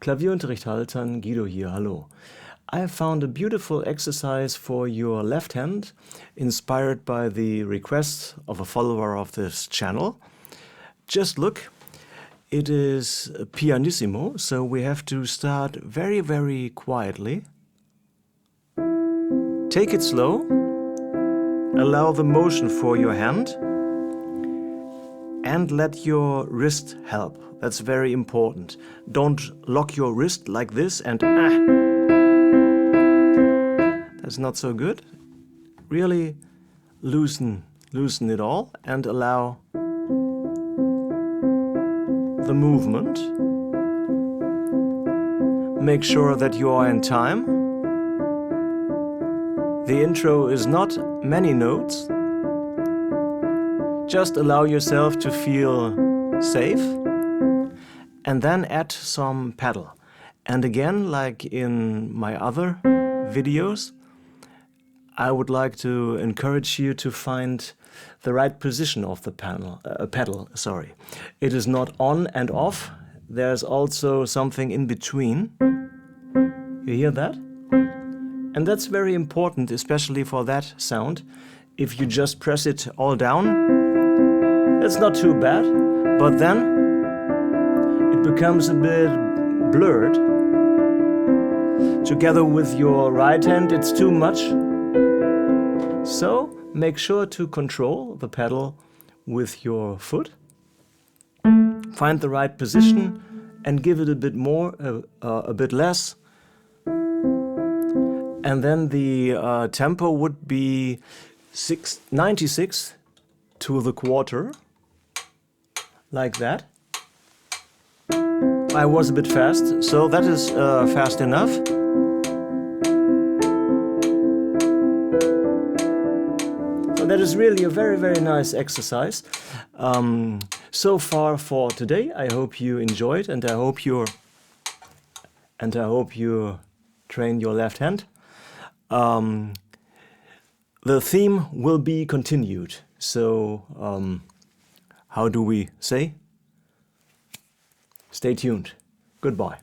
Klavierunterricht Haltern, Guido here, hello. I have found a beautiful exercise for your left hand, inspired by the request of a follower of this channel. Just look, it is pianissimo, so we have to start very, very quietly. Take it slow, allow the motion for your hand, and let your wrist help. That's very important. Don't lock your wrist like this and that's not so good. Really loosen it all and allow the movement. Make sure that you are in time. The intro is not many notes. Just allow yourself to feel safe and then add some pedal. And again, like in my other videos, I would like to encourage you to find the right position of the pedal. It is not on and off. There's also something in between. You hear that? And that's very important, especially for that sound. If you just press it all down, it's not too bad, but then it becomes a bit blurred. Together with your right hand, it's too much. So make sure to control the pedal with your foot. Find the right position and give it a bit more, a bit less. And then the tempo would be 96 to the quarter, like that. I was a bit fast, so that is fast enough. So that is really a very, very nice exercise. So far for today, I hope you enjoyed, and I hope you train your left hand. The theme will be continued. So, how do we say? Stay tuned. Goodbye.